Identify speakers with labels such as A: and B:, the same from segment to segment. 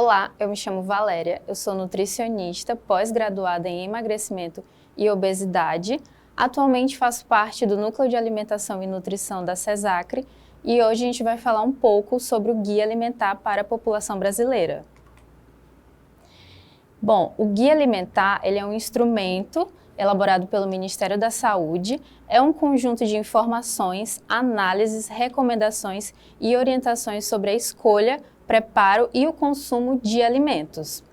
A: Olá, eu me chamo Valéria, eu sou nutricionista, pós-graduada em emagrecimento e obesidade. Atualmente faço parte do Núcleo de Alimentação e Nutrição da CESACRE e hoje a gente vai falar um pouco sobre o Guia Alimentar para a população brasileira. Bom, o Guia Alimentar ele é um instrumento elaborado pelo Ministério da Saúde, é um conjunto de informações, análises, recomendações e orientações sobre a escolha, preparo e o consumo de alimentos.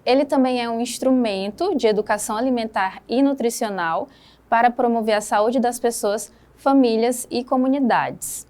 A: Ele também é um instrumento de educação alimentar e nutricional para promover a saúde das pessoas, famílias e comunidades.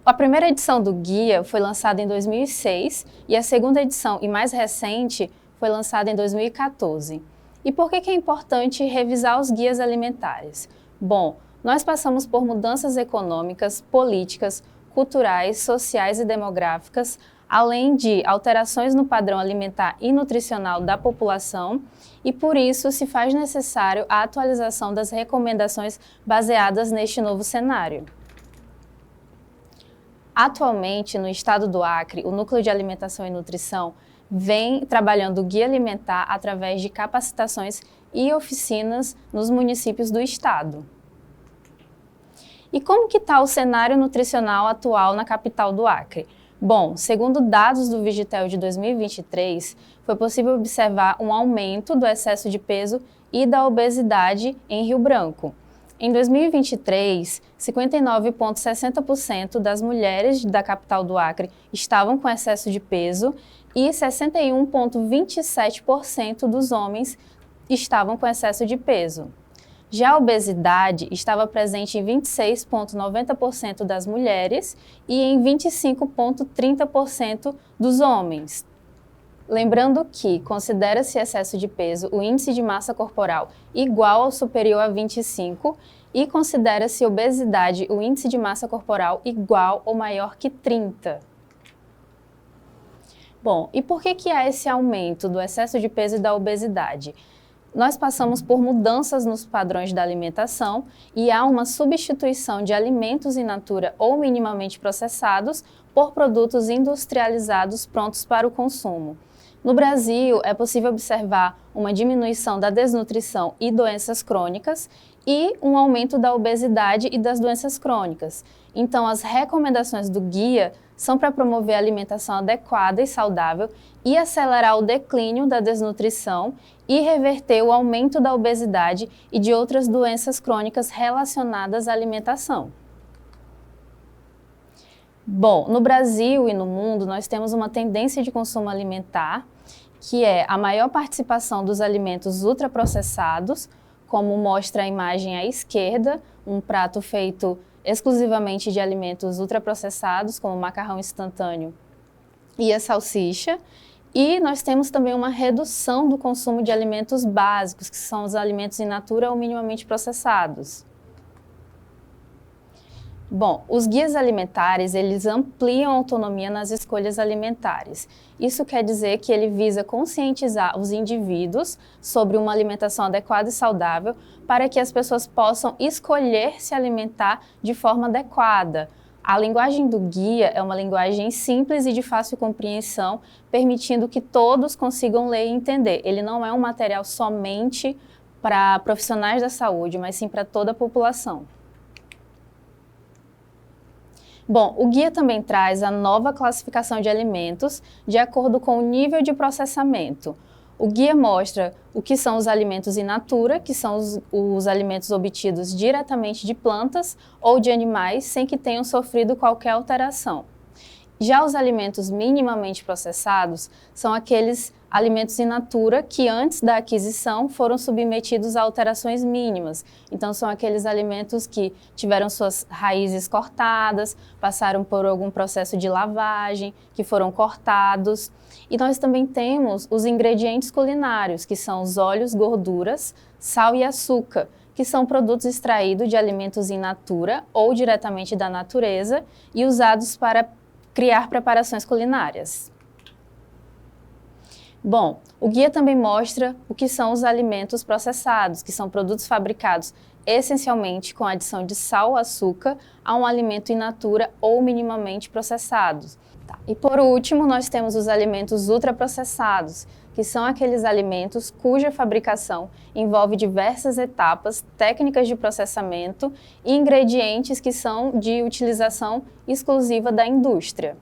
A: A primeira edição do guia foi lançada em 2006 e a segunda edição e mais recente foi lançada em 2014. E por que é importante revisar os guias alimentares? Bom, nós passamos por mudanças econômicas, políticas, culturais, sociais e demográficas, além de alterações no padrão alimentar e nutricional da população, e por isso se faz necessário a atualização das recomendações baseadas neste novo cenário. Atualmente, no estado do Acre, o Núcleo de Alimentação e Nutrição vem trabalhando o Guia Alimentar através de capacitações e oficinas nos municípios do estado. E como que está o cenário nutricional atual na capital do Acre? Bom, segundo dados do Vigitel de 2023, foi possível observar um aumento do excesso de peso e da obesidade em Rio Branco. Em 2023, 59,60% das mulheres da capital do Acre estavam com excesso de peso e 61,27% dos homens estavam com excesso de peso. Já a obesidade estava presente em 26,90% das mulheres e em 25,30% dos homens. Lembrando que considera-se excesso de peso o índice de massa corporal igual ou superior a 25 e considera-se obesidade o índice de massa corporal igual ou maior que 30. Bom, e por que há esse aumento do excesso de peso e da obesidade? Nós passamos por mudanças nos padrões da alimentação e há uma substituição de alimentos in natura ou minimamente processados por produtos industrializados prontos para o consumo. No Brasil, é possível observar uma diminuição da desnutrição e doenças crônicas e um aumento da obesidade e das doenças crônicas. Então, as recomendações do guia são para promover a alimentação adequada e saudável e acelerar o declínio da desnutrição e reverter o aumento da obesidade e de outras doenças crônicas relacionadas à alimentação. Bom, no Brasil e no mundo, nós temos uma tendência de consumo alimentar, que é a maior participação dos alimentos ultraprocessados, como mostra a imagem à esquerda, um prato feito exclusivamente de alimentos ultraprocessados, como o macarrão instantâneo e a salsicha. E nós temos também uma redução do consumo de alimentos básicos, que são os alimentos in natura ou minimamente processados. Bom, os guias alimentares, eles ampliam a autonomia nas escolhas alimentares. Isso quer dizer que ele visa conscientizar os indivíduos sobre uma alimentação adequada e saudável para que as pessoas possam escolher se alimentar de forma adequada. A linguagem do guia é uma linguagem simples e de fácil compreensão, permitindo que todos consigam ler e entender. Ele não é um material somente para profissionais da saúde, mas sim para toda a população. Bom, o guia também traz a nova classificação de alimentos de acordo com o nível de processamento. O guia mostra o que são os alimentos in natura, que são os alimentos obtidos diretamente de plantas ou de animais sem que tenham sofrido qualquer alteração. Já os alimentos minimamente processados são aqueles alimentos in natura que antes da aquisição foram submetidos a alterações mínimas. Então são aqueles alimentos que tiveram suas raízes cortadas, passaram por algum processo de lavagem, que foram cortados. E nós também temos os ingredientes culinários, que são os óleos, gorduras, sal e açúcar, que são produtos extraídos de alimentos in natura ou diretamente da natureza e usados para criar preparações culinárias. Bom, o guia também mostra o que são os alimentos processados, que são produtos fabricados essencialmente com adição de sal ou açúcar a um alimento in natura ou minimamente processados. Tá. E por último, nós temos os alimentos ultraprocessados, que são aqueles alimentos cuja fabricação envolve diversas etapas, técnicas de processamento e ingredientes que são de utilização exclusiva da indústria.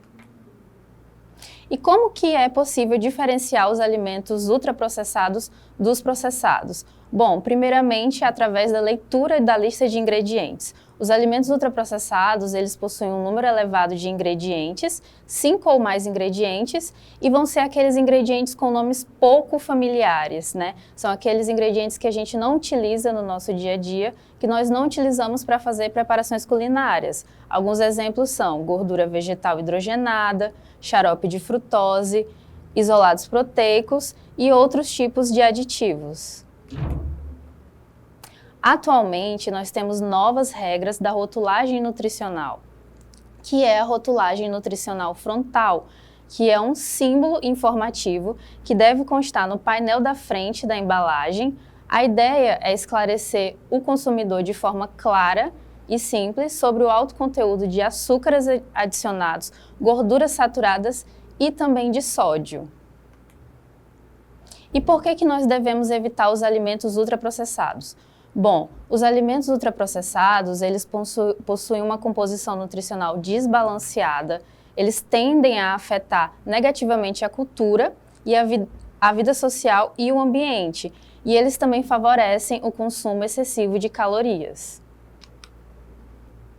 A: E como que é possível diferenciar os alimentos ultraprocessados dos processados? Bom, primeiramente, através da leitura da lista de ingredientes. Os alimentos ultraprocessados, eles possuem um número elevado de ingredientes, 5 ou mais ingredientes, e vão ser aqueles ingredientes com nomes pouco familiares, né? São aqueles ingredientes que a gente não utiliza no nosso dia a dia, que nós não utilizamos para fazer preparações culinárias. Alguns exemplos são gordura vegetal hidrogenada, xarope de frutose, isolados proteicos e outros tipos de aditivos. Atualmente, nós temos novas regras da rotulagem nutricional, que é a rotulagem nutricional frontal, que é um símbolo informativo que deve constar no painel da frente da embalagem. A ideia é esclarecer o consumidor de forma clara e simples sobre o alto conteúdo de açúcares adicionados, gorduras saturadas e também de sódio. E por que nós devemos evitar os alimentos ultraprocessados? Bom, os alimentos ultraprocessados, eles possuem uma composição nutricional desbalanceada, eles tendem a afetar negativamente a cultura e a vida social e o ambiente, e eles também favorecem o consumo excessivo de calorias.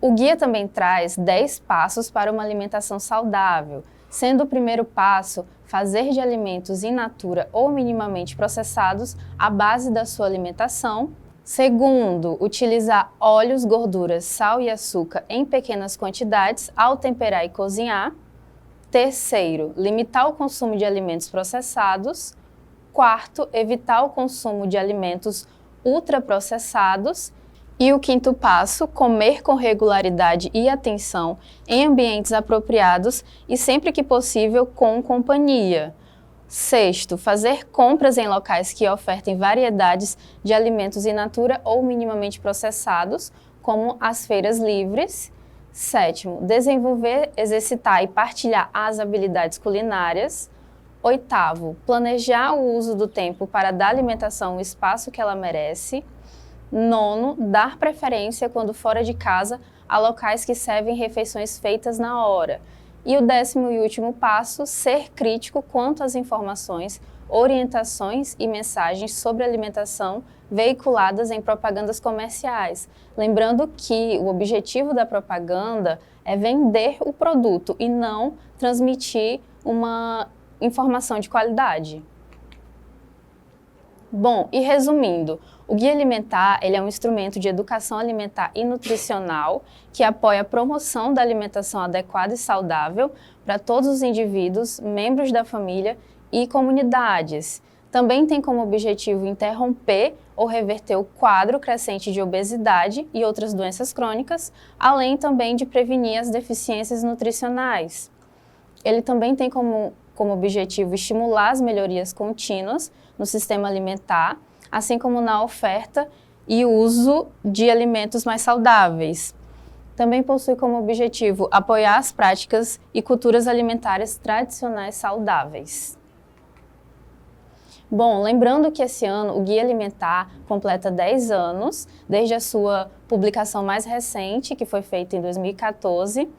A: O guia também traz 10 passos para uma alimentação saudável, sendo o primeiro passo fazer de alimentos in natura ou minimamente processados a base da sua alimentação. Segundo, utilizar óleos, gorduras, sal e açúcar em pequenas quantidades ao temperar e cozinhar. Terceiro, limitar o consumo de alimentos processados. Quarto, evitar o consumo de alimentos ultraprocessados. E o quinto passo, comer com regularidade e atenção em ambientes apropriados e sempre que possível com companhia. Sexto, fazer compras em locais que ofertem variedades de alimentos in natura ou minimamente processados, como as feiras livres. Sétimo, desenvolver, exercitar e partilhar as habilidades culinárias. Oitavo, planejar o uso do tempo para dar à alimentação o espaço que ela merece. Nono, dar preferência quando fora de casa a locais que servem refeições feitas na hora. E o 10º e último passo, ser crítico quanto às informações, orientações e mensagens sobre alimentação veiculadas em propagandas comerciais. Lembrando que o objetivo da propaganda é vender o produto e não transmitir uma informação de qualidade. Bom, e resumindo, o Guia Alimentar ele é um instrumento de educação alimentar e nutricional que apoia a promoção da alimentação adequada e saudável para todos os indivíduos, membros da família e comunidades. Também tem como objetivo interromper ou reverter o quadro crescente de obesidade e outras doenças crônicas, além também de prevenir as deficiências nutricionais. Ele também tem como objetivo estimular as melhorias contínuas no sistema alimentar, assim como na oferta e uso de alimentos mais saudáveis. Também possui como objetivo apoiar as práticas e culturas alimentares tradicionais saudáveis. Bom, lembrando que esse ano o Guia Alimentar completa 10 anos, desde a sua publicação mais recente, que foi feita em 2014,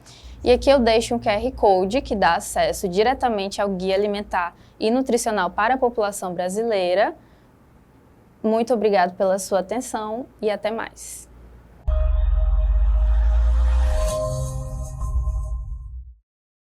A: e aqui eu deixo um QR Code que dá acesso diretamente ao Guia Alimentar e Nutricional para a população brasileira. Muito obrigado pela sua atenção e até mais.